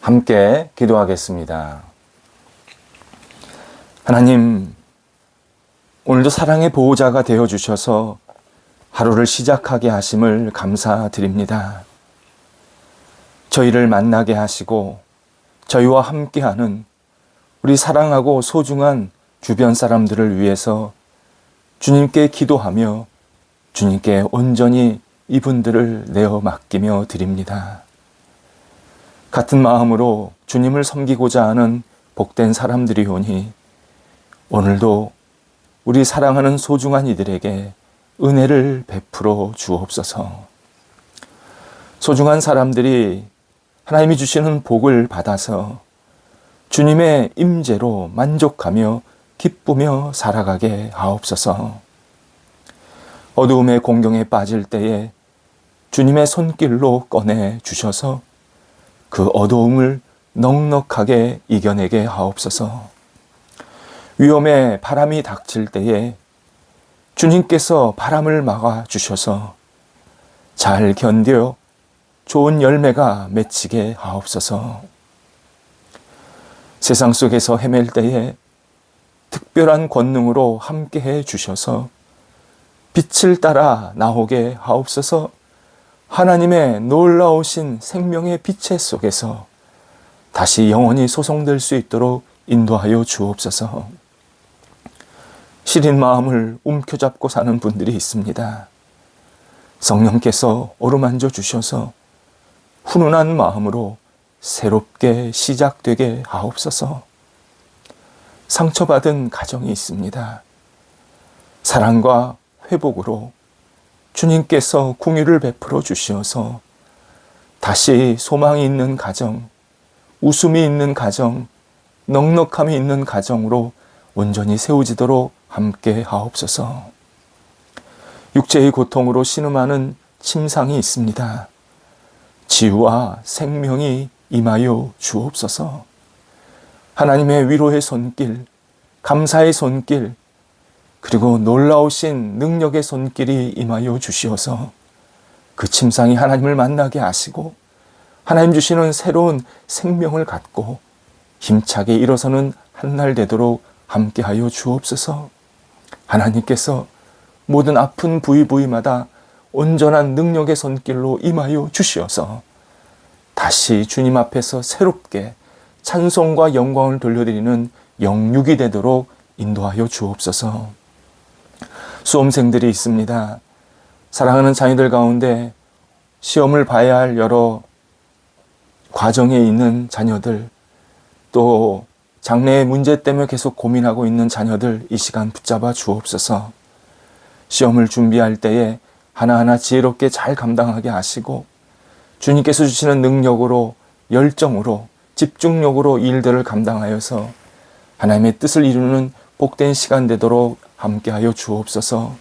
함께 기도하겠습니다. 하나님, 오늘도 사랑의 보호자가 되어주셔서 하루를 시작하게 하심을 감사드립니다. 저희를 만나게 하시고 저희와 함께하는 우리 사랑하고 소중한 주변 사람들을 위해서 주님께 기도하며 주님께 온전히 이분들을 내어 맡기며 드립니다. 같은 마음으로 주님을 섬기고자 하는 복된 사람들이 오니 오늘도 우리 사랑하는 소중한 이들에게 은혜를 베풀어 주옵소서. 소중한 사람들이 하나님이 주시는 복을 받아서 주님의 임재로 만족하며 기쁘며 살아가게 하옵소서. 어두움의 공경에 빠질 때에 주님의 손길로 꺼내 주셔서 그 어두움을 넉넉하게 이겨내게 하옵소서. 위험에 바람이 닥칠 때에 주님께서 바람을 막아 주셔서 잘 견뎌 좋은 열매가 맺히게 하옵소서. 세상 속에서 헤맬 때에 특별한 권능으로 함께해 주셔서 빛을 따라 나오게 하옵소서. 하나님의 놀라우신 생명의 빛의 속에서 다시 영원히 소송될 수 있도록 인도하여 주옵소서. 시린 마음을 움켜잡고 사는 분들이 있습니다. 성령께서 어루만져 주셔서 훈훈한 마음으로 새롭게 시작되게 하옵소서. 상처받은 가정이 있습니다. 사랑과 회복으로 주님께서 긍휼을 베풀어 주시어서 다시 소망이 있는 가정, 웃음이 있는 가정, 넉넉함이 있는 가정으로 온전히 세워지도록 함께 하옵소서. 육체의 고통으로 신음하는 침상이 있습니다. 치유와 생명이 임하여 주옵소서. 하나님의 위로의 손길, 감사의 손길, 그리고 놀라우신 능력의 손길이 임하여 주시어서 그 침상이 하나님을 만나게 하시고 하나님 주시는 새로운 생명을 갖고 힘차게 일어서는 한날 되도록 함께하여 주옵소서. 하나님께서 모든 아픈 부위마다 온전한 능력의 손길로 임하여 주시어서 다시 주님 앞에서 새롭게 찬송과 영광을 돌려드리는 영육이 되도록 인도하여 주옵소서. 수험생들이 있습니다. 사랑하는 자녀들 가운데 시험을 봐야 할 여러 과정에 있는 자녀들, 또 장래의 문제 때문에 계속 고민하고 있는 자녀들 이 시간 붙잡아 주옵소서. 시험을 준비할 때에 하나하나 지혜롭게 잘 감당하게 하시고 주님께서 주시는 능력으로, 열정으로, 집중력으로 일들을 감당하여서 하나님의 뜻을 이루는 복된 시간 되도록 함께하여 주옵소서.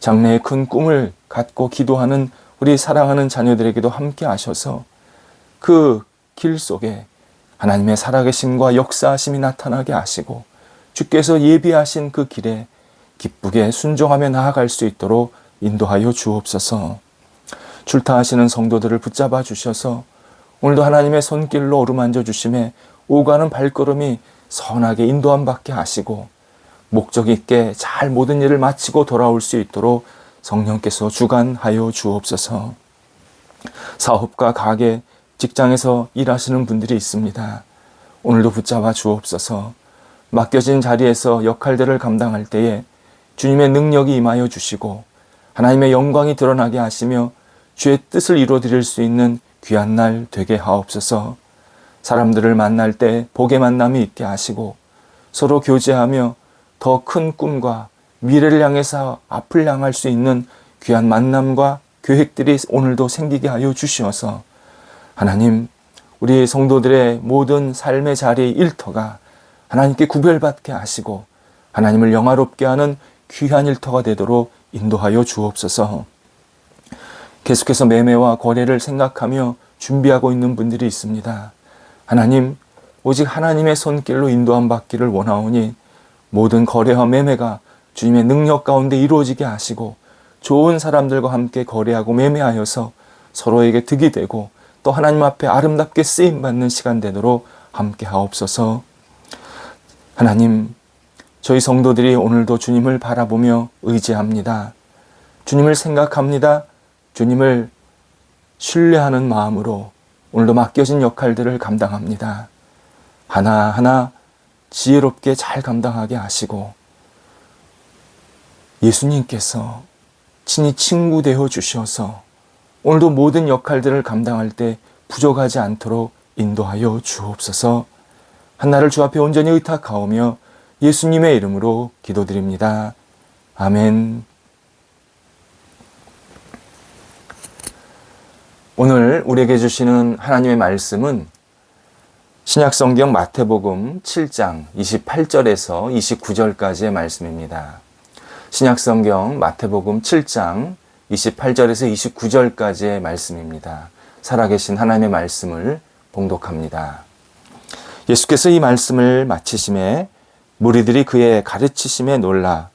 장래의 큰 꿈을 갖고 기도하는 우리 사랑하는 자녀들에게도 함께 하셔서 그 길 속에 하나님의 살아계심과 역사하심이 나타나게 하시고 주께서 예비하신 그 길에 기쁘게 순종하며 나아갈 수 있도록 인도하여 주옵소서. 출타하시는 성도들을 붙잡아 주셔서 오늘도 하나님의 손길로 어루만져 주심에 오가는 발걸음이 선하게 인도함 받게 하시고 목적 있게 잘 모든 일을 마치고 돌아올 수 있도록 성령께서 주관하여 주옵소서. 사업과 가게, 직장에서 일하시는 분들이 있습니다. 오늘도 붙잡아 주옵소서. 맡겨진 자리에서 역할들을 감당할 때에 주님의 능력이 임하여 주시고 하나님의 영광이 드러나게 하시며 주의 뜻을 이루어드릴 수 있는 귀한 날 되게 하옵소서. 사람들을 만날 때 복의 만남이 있게 하시고 서로 교제하며 더 큰 꿈과 미래를 향해서 앞을 향할 수 있는 귀한 만남과 계획들이 오늘도 생기게 하여 주시어서 하나님, 우리 성도들의 모든 삶의 자리 일터가 하나님께 구별받게 하시고 하나님을 영화롭게 하는 귀한 일터가 되도록 인도하여 주옵소서. 계속해서 매매와 거래를 생각하며 준비하고 있는 분들이 있습니다. 하나님, 오직 하나님의 손길로 인도함 받기를 원하오니 모든 거래와 매매가 주님의 능력 가운데 이루어지게 하시고 좋은 사람들과 함께 거래하고 매매하여서 서로에게 득이 되고 또 하나님 앞에 아름답게 쓰임받는 시간 되도록 함께 하옵소서. 하나님, 저희 성도들이 오늘도 주님을 바라보며 의지합니다. 주님을 생각합니다. 주님을 신뢰하는 마음으로 오늘도 맡겨진 역할들을 감당합니다. 하나하나 지혜롭게 잘 감당하게 하시고 예수님께서 친히 친구 되어 주셔서 오늘도 모든 역할들을 감당할 때 부족하지 않도록 인도하여 주옵소서. 한나를 주 앞에 온전히 의탁하오며 예수님의 이름으로 기도드립니다. 아멘. 오늘 우리에게 주시는 하나님의 말씀은 신약성경 마태복음 7장 28절에서 29절까지의 말씀입니다. 신약성경 마태복음 7장 28절에서 29절까지의 말씀입니다. 살아계신 하나님의 말씀을 봉독합니다. 예수께서 이 말씀을 마치심에 무리들이 그의 가르치심에 놀라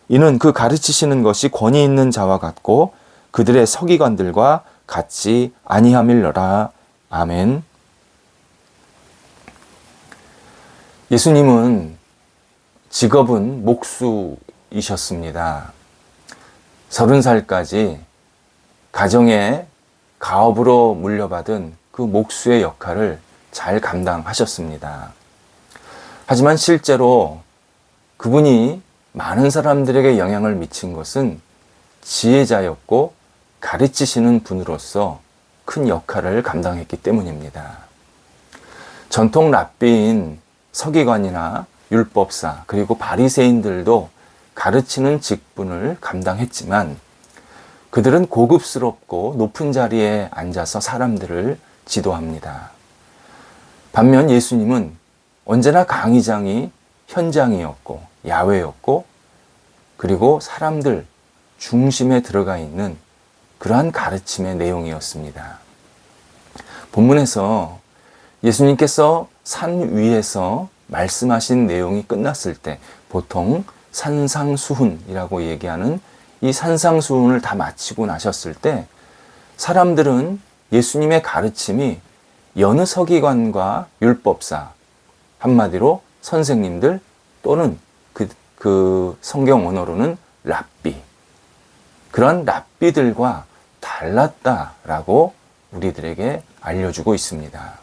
이는 그 가르치시는 것이 권위 있는 자와 같고 그들의 서기관들과 같지 아니함일러라. 아멘. 예수님은 직업은 목수이셨습니다. 30살까지 가정의 가업으로 물려받은 그 목수의 역할을 잘 감당하셨습니다. 하지만 실제로 그분이 많은 사람들에게 영향을 미친 것은 지혜자였고 가르치시는 분으로서 큰 역할을 감당했기 때문입니다. 전통 랍비인 서기관이나 율법사 그리고 바리새인들도 가르치는 직분을 감당했지만 그들은 고급스럽고 높은 자리에 앉아서 사람들을 지도합니다. 반면 예수님은 언제나 강의장이 현장이었고 야외였고 그리고 사람들 중심에 들어가 있는 그러한 가르침의 내용이었습니다. 본문에서 예수님께서 산 위에서 말씀하신 내용이 끝났을 때 보통 산상수훈이라고 얘기하는 이 산상수훈을 다 마치고 나셨을 때 사람들은 예수님의 가르침이 여느 서기관과 율법사, 한마디로 선생님들 또는 그 성경 언어로는 랍비, 그런 랍비들과 달랐다라고 우리들에게 알려주고 있습니다.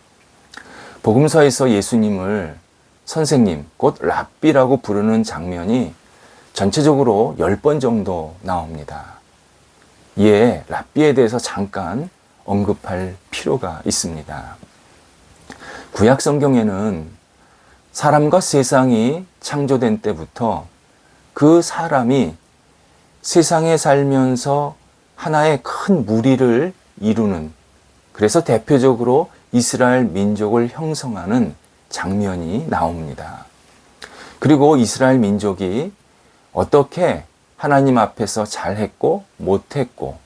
복음서에서 예수님을 선생님, 곧 랍비라고 부르는 장면이 전체적으로 10번 정도 나옵니다. 이에 랍비에 대해서 잠깐 언급할 필요가 있습니다. 구약 성경에는 사람과 세상이 창조된 때부터 그 사람이 세상에 살면서 하나의 큰 무리를 이루는, 그래서 대표적으로 이스라엘 민족을 형성하는 장면이 나옵니다. 그리고 이스라엘 민족이 어떻게 하나님 앞에서 잘했고 못했고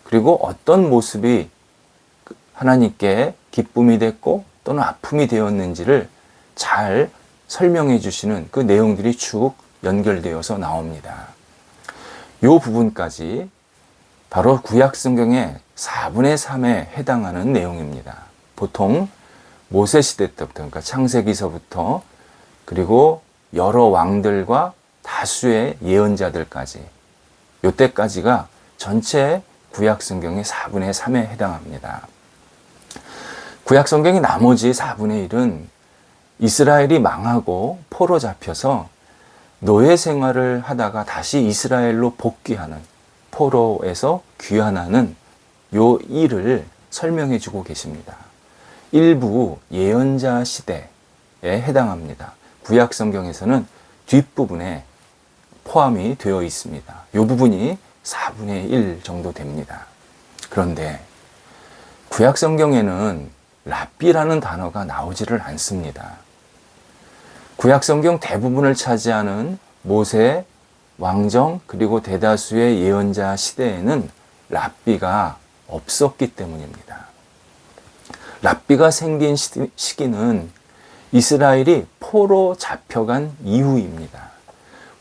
그리고 어떤 모습이 하나님께 기쁨이 됐고 또는 아픔이 되었는지를 잘 설명해 주시는 그 내용들이 쭉 연결되어서 나옵니다. 이 부분까지 바로 구약 성경의 4분의 3에 해당하는 내용입니다. 보통 모세 시대 때부터, 그러니까 창세기서부터 그리고 여러 왕들과 다수의 예언자들까지, 이때까지가 전체 구약 성경의 4분의 3에 해당합니다. 구약 성경의 나머지 4분의 1은 이스라엘이 망하고 포로 잡혀서 노예 생활을 하다가 다시 이스라엘로 복귀하는, 포로에서 귀환하는 요 일을 설명해 주고 계십니다. 일부 예언자 시대에 해당합니다. 구약 성경에서는 뒷부분에 포함이 되어 있습니다. 이 부분이 4분의 1 정도 됩니다. 그런데 구약 성경에는 랍비라는 단어가 나오지를 않습니다. 구약 성경 대부분을 차지하는 모세, 왕정, 그리고 대다수의 예언자 시대에는 랍비가 없었기 때문입니다. 랍비가 생긴 시기는 이스라엘이 포로 잡혀간 이후입니다.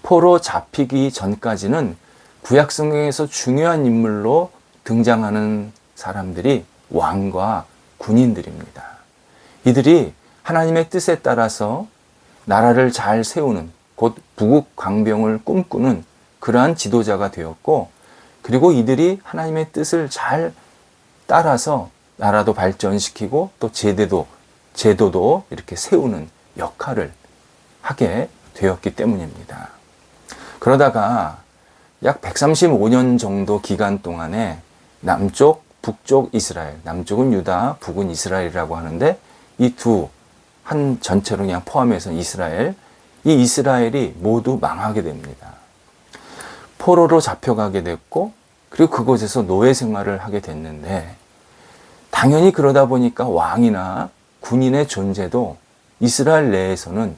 포로 잡히기 전까지는 구약 성경에서 중요한 인물로 등장하는 사람들이 왕과 군인들입니다. 이들이 하나님의 뜻에 따라서 나라를 잘 세우는, 곧 부국 강병을 꿈꾸는 그러한 지도자가 되었고, 그리고 이들이 하나님의 뜻을 잘 따라서 나라도 발전시키고 또 제도도 이렇게 세우는 역할을 하게 되었기 때문입니다. 그러다가 약 135년 정도 기간 동안에 남쪽, 북쪽 이스라엘, 남쪽은 유다, 북은 이스라엘이라고 하는데 이 두, 한 전체로 그냥 포함해서 이스라엘, 이 이스라엘이 모두 망하게 됩니다. 포로로 잡혀가게 됐고, 그리고 그곳에서 노예 생활을 하게 됐는데, 당연히 그러다 보니까 왕이나 군인의 존재도 이스라엘 내에서는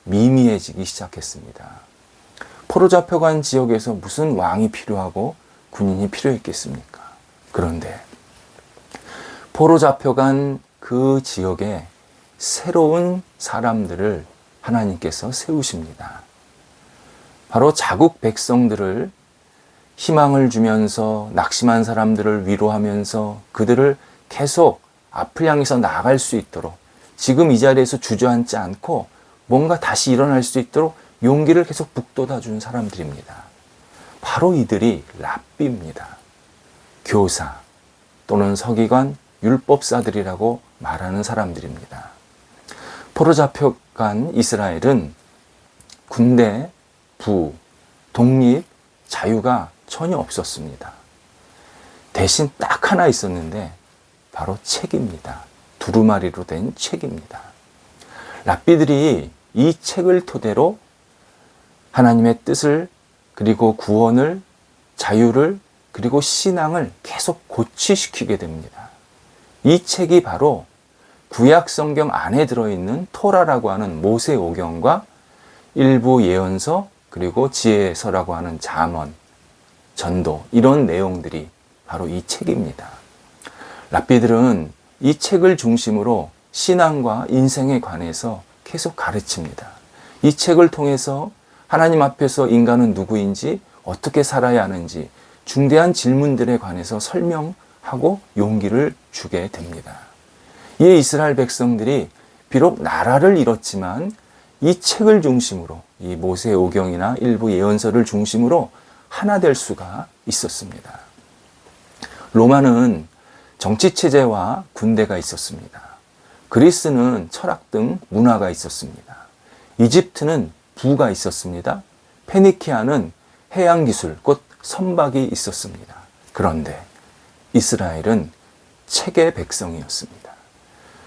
미미해지기 시작했습니다. 포로 잡혀간 지역에서 무슨 왕이 필요하고 군인이 필요했겠습니까? 그런데 포로 잡혀간 그 지역에 새로운 사람들을 하나님께서 세우십니다. 바로 자국 백성들을 희망을 주면서 낙심한 사람들을 위로하면서 그들을 계속 앞을 향해서 나아갈 수 있도록, 지금 이 자리에서 주저앉지 않고 뭔가 다시 일어날 수 있도록 용기를 계속 북돋아 준 사람들입니다. 바로 이들이 랍비입니다. 교사 또는 서기관, 율법사들이라고 말하는 사람들입니다. 포로 잡혀간 이스라엘은 군대, 부, 독립, 자유가 전혀 없었습니다. 대신 딱 하나 있었는데 바로 책입니다. 두루마리로 된 책입니다. 랍비들이 이 책을 토대로 하나님의 뜻을, 그리고 구원을, 자유를, 그리고 신앙을 계속 고취시키게 됩니다. 이 책이 바로 구약 성경 안에 들어있는 토라라고 하는 모세오경과 일부 예언서, 그리고 지혜서라고 하는 잠언, 전도, 이런 내용들이 바로 이 책입니다. 랍비들은 이 책을 중심으로 신앙과 인생에 관해서 계속 가르칩니다. 이 책을 통해서 하나님 앞에서 인간은 누구인지, 어떻게 살아야 하는지 중대한 질문들에 관해서 설명하고 용기를 주게 됩니다. 이에 이스라엘 백성들이 비록 나라를 잃었지만 이 책을 중심으로, 이 모세오경이나 일부 예언서를 중심으로 하나 될 수가 있었습니다. 로마는 정치체제와 군대가 있었습니다. 그리스는 철학 등 문화가 있었습니다. 이집트는 부가 있었습니다. 페니키아는 해양기술, 곧 선박이 있었습니다. 그런데 이스라엘은 책의 백성이었습니다.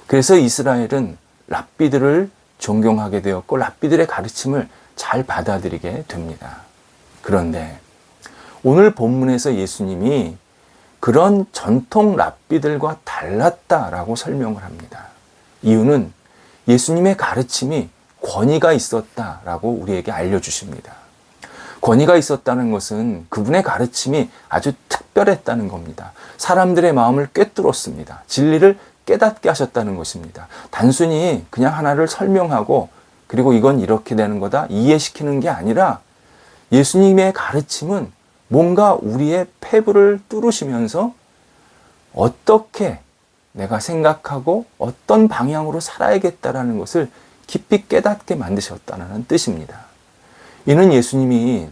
그래서 이스라엘은 랍비들을 존경하게 되었고 랍비들의 가르침을 잘 받아들이게 됩니다. 그런데 오늘 본문에서 예수님이 그런 전통 랍비들과 달랐다라고 설명을 합니다. 이유는 예수님의 가르침이 권위가 있었다라고 우리에게 알려주십니다. 권위가 있었다는 것은 그분의 가르침이 아주 특별했다는 겁니다. 사람들의 마음을 꿰뚫었습니다. 진리를 깨닫게 하셨다는 것입니다. 단순히 그냥 하나를 설명하고 그리고 이건 이렇게 되는 거다 이해시키는 게 아니라 예수님의 가르침은 뭔가 우리의 폐부를 뚫으시면서 어떻게 내가 생각하고 어떤 방향으로 살아야겠다라는 것을 깊이 깨닫게 만드셨다는 뜻입니다. 이는 예수님이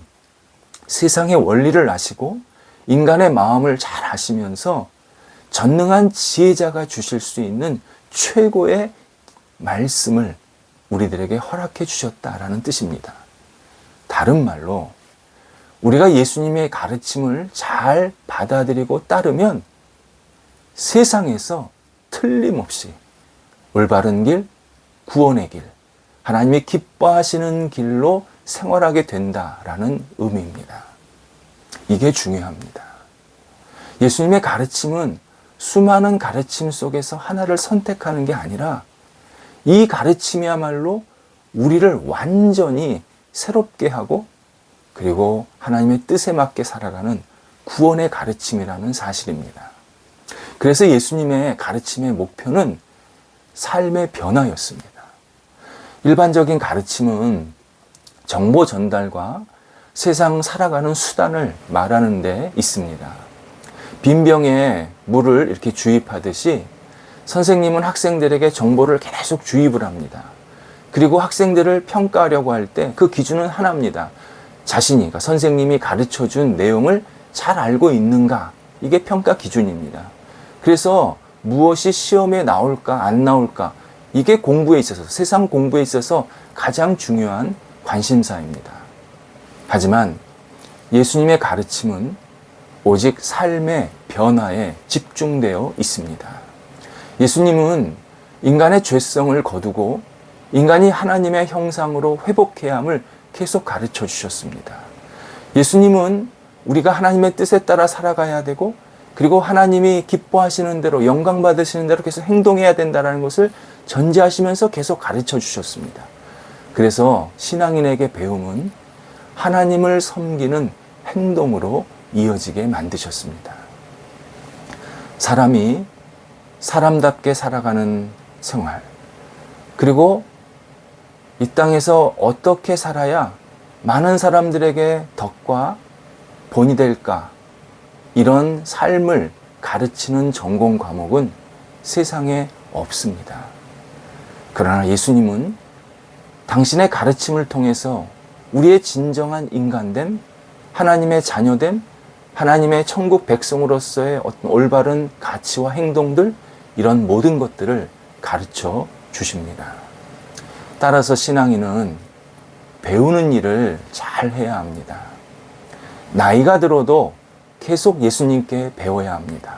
세상의 원리를 아시고 인간의 마음을 잘 아시면서 전능한 지혜자가 주실 수 있는 최고의 말씀을 우리들에게 허락해 주셨다라는 뜻입니다. 다른 말로 우리가 예수님의 가르침을 잘 받아들이고 따르면 세상에서 틀림없이 올바른 길, 구원의 길, 하나님이 기뻐하시는 길로 생활하게 된다라는 의미입니다. 이게 중요합니다. 예수님의 가르침은 수많은 가르침 속에서 하나를 선택하는 게 아니라 이 가르침이야말로 우리를 완전히 새롭게 하고 그리고 하나님의 뜻에 맞게 살아가는 구원의 가르침이라는 사실입니다. 그래서 예수님의 가르침의 목표는 삶의 변화였습니다. 일반적인 가르침은 정보 전달과 세상 살아가는 수단을 말하는 데 있습니다. 빈병에 물을 이렇게 주입하듯이 선생님은 학생들에게 정보를 계속 주입을 합니다. 그리고 학생들을 평가하려고 할 때 그 기준은 하나입니다. 자신이, 그러니까 선생님이 가르쳐준 내용을 잘 알고 있는가? 이게 평가 기준입니다. 그래서 무엇이 시험에 나올까 안 나올까? 이게 공부에 있어서, 세상 공부에 있어서 가장 중요한 관심사입니다. 하지만 예수님의 가르침은 오직 삶의 변화에 집중되어 있습니다. 예수님은 인간의 죄성을 거두고 인간이 하나님의 형상으로 회복해야 함을 계속 가르쳐 주셨습니다. 예수님은 우리가 하나님의 뜻에 따라 살아가야 되고, 그리고 하나님이 기뻐하시는 대로, 영광 받으시는 대로 계속 행동해야 된다는 것을 전제하시면서 계속 가르쳐 주셨습니다. 그래서 신앙인에게 배움은 하나님을 섬기는 행동으로 이어지게 만드셨습니다. 사람이 사람답게 살아가는 생활, 그리고 이 땅에서 어떻게 살아야 많은 사람들에게 덕과 본이 될까, 이런 삶을 가르치는 전공 과목은 세상에 없습니다. 그러나 예수님은 당신의 가르침을 통해서 우리의 진정한 인간됨, 하나님의 자녀됨, 하나님의 천국 백성으로서의 어떤 올바른 가치와 행동들, 이런 모든 것들을 가르쳐 주십니다. 따라서 신앙인은 배우는 일을 잘 해야 합니다. 나이가 들어도 계속 예수님께 배워야 합니다.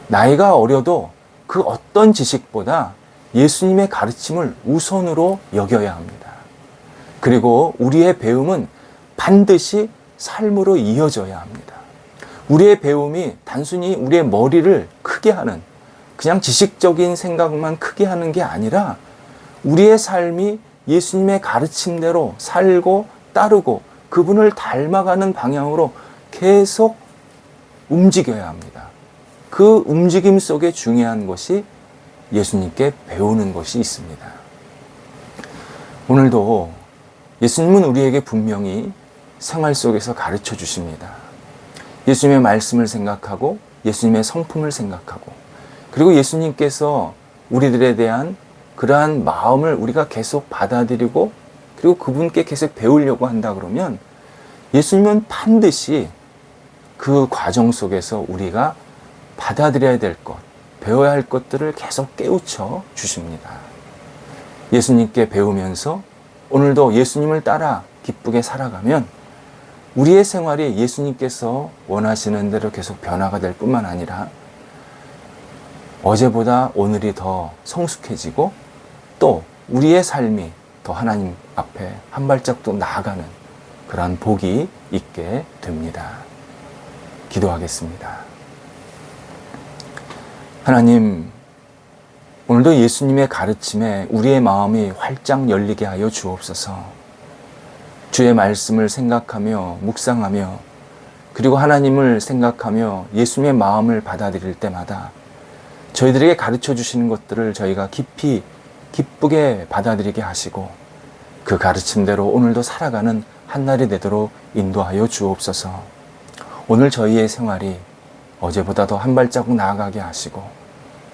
나이가 어려도 그 어떤 지식보다 예수님의 가르침을 우선으로 여겨야 합니다. 그리고 우리의 배움은 반드시 삶으로 이어져야 합니다. 우리의 배움이 단순히 우리의 머리를 크게 하는, 그냥 지식적인 생각만 크게 하는 게 아니라 우리의 삶이 예수님의 가르침대로 살고 따르고 그분을 닮아가는 방향으로 계속 움직여야 합니다. 그 움직임 속에 중요한 것이 예수님께 배우는 것이 있습니다. 오늘도 예수님은 우리에게 분명히 생활 속에서 가르쳐 주십니다. 예수님의 말씀을 생각하고 예수님의 성품을 생각하고, 그리고 예수님께서 우리들에 대한 그러한 마음을 우리가 계속 받아들이고, 그리고 그분께 계속 배우려고 한다 그러면 예수님은 반드시 그 과정 속에서 우리가 받아들여야 될 것, 배워야 할 것들을 계속 깨우쳐 주십니다. 예수님께 배우면서 오늘도 예수님을 따라 기쁘게 살아가면 우리의 생활이 예수님께서 원하시는 대로 계속 변화가 될 뿐만 아니라 어제보다 오늘이 더 성숙해지고, 또 우리의 삶이 더 하나님 앞에 한 발짝 더 나아가는 그러한 복이 있게 됩니다. 기도하겠습니다. 하나님, 오늘도 예수님의 가르침에 우리의 마음이 활짝 열리게 하여 주옵소서. 주의 말씀을 생각하며 묵상하며, 그리고 하나님을 생각하며 예수님의 마음을 받아들일 때마다 저희들에게 가르쳐 주시는 것들을 저희가 깊이 기쁘게 받아들이게 하시고, 그 가르침대로 오늘도 살아가는 한날이 되도록 인도하여 주옵소서. 오늘 저희의 생활이 어제보다 더 한 발자국 나아가게 하시고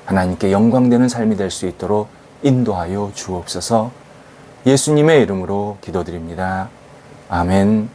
하나님께 영광되는 삶이 될 수 있도록 인도하여 주옵소서. 예수님의 이름으로 기도드립니다. 아멘.